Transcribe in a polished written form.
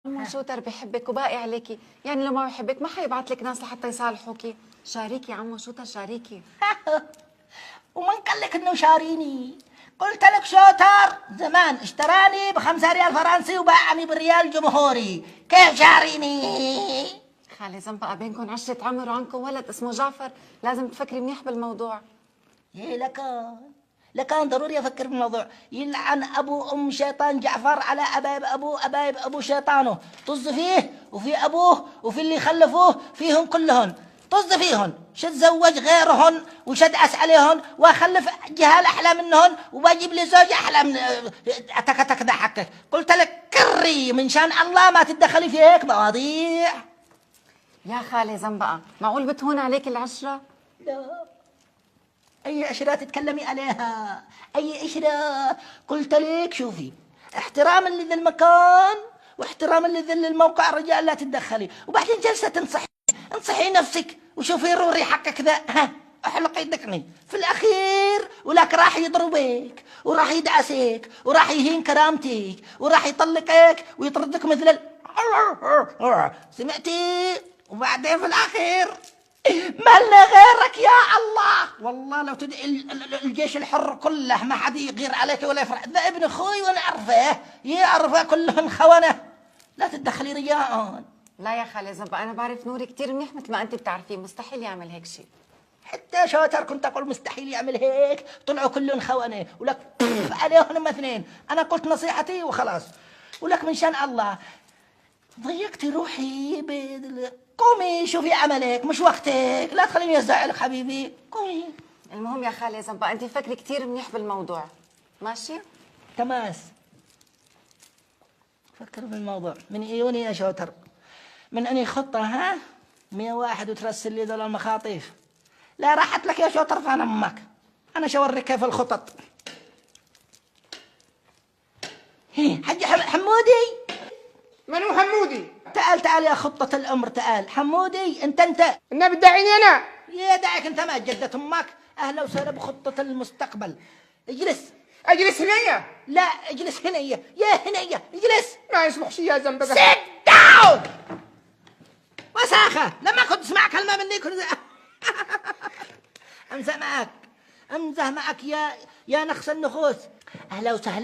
عمو شوتر بحبك وباقي عليكي، يعني لو ما بحبك ما حيبعت لك ناس لحتى يصالحوكي. شاريكي عمو شوتر شاريكي. ومن قال لك انه شاريني؟ قلت لك شوتر زمان اشتراني ب5 ريال فرنسي وباعني بالريال جمهوري، كيف شاريني؟ خالي زنبقة بينكم 10 عمر وعنكم ولد اسمه جعفر، لازم تفكري منيح بالموضوع. ايه لكان ضروري افكر بالموضوع. يلعن ابو ام شيطان جعفر على ابايب ابو شيطانه، طز فيه وفي ابوه وفي اللي خلفوه فيهم كلهن، طز فيهن، شد زوج غيرهن وشد أس عليهن واخلف جهال احلى منهن وبجيب لي زوج احلى من اتك ضحكك. قلت لك كري من شان الله ما تتدخلي في هيك مواضيع. يا خالي زنبقة معقول بتهون عليك العشرة؟ لا، أي عشرة تتكلمي عليها؟ أي عشرة؟ قلت لك شوفي، احتراما لذي المكان واحتراما لذي الموقع رجال لا تتدخلي. وبعدين جلسة انصحي نفسك وشوفي روري حقك ذا، ها احلق يدكني في الأخير ولك راح يضربك وراح يدعسك وراح يهين كرامتك وراح يطلقك ويطردك مثل سمعتي؟ وبعدين في الأخير مالنا غيرك يا الله. والله لو تدعي الجيش الحر كله ما حد يغير عليك ولا يفرح. ذا ابن اخوي وانا اعرفه، يعرفه كلهم خونه، لا تتدخلي رجال. لا يا خالي زنبقة أنا بعرف نوري كتير منيح مثل ما أنت بتعرفيه، مستحيل يعمل هيك شيء. حتى شوتر كنت اقول مستحيل يعمل هيك، طلعوا كلهم خونه ولك عليهم اثنين. انا قلت نصيحتي وخلاص. ولك من شان الله ضيقتي روحي قومي شوفي عملك، مش وقتك، لا تخليني ازعلك حبيبي، قومي. المهم يا خالي زنبقة أنت فكري كتير منيح بالموضوع، ماشي؟ تماس، فكر بالموضوع من عيوني يا شوتر. من اني خطة ها 101 وترسل لي ذول المخاطيف، لا راحت لك يا شوتر فان امك. انا شوريك كيف الخطط. هي حج حمودي. من هو حمودي؟ تعال يا خطة الأمر، تعال حمودي. انت النبي داعيني انا؟ يا داعك انت ما جدة امك. اهلا وسهلا بخطة المستقبل. اجلس هنا؟ لا اجلس هنية يا هنية، اجلس. ما يصلح شيء يا زنبقة. سيت داون. وساخة لما كنت تسمع كلمة مني كنت امزح معك يا نخس النخوس. اهلا وسهلا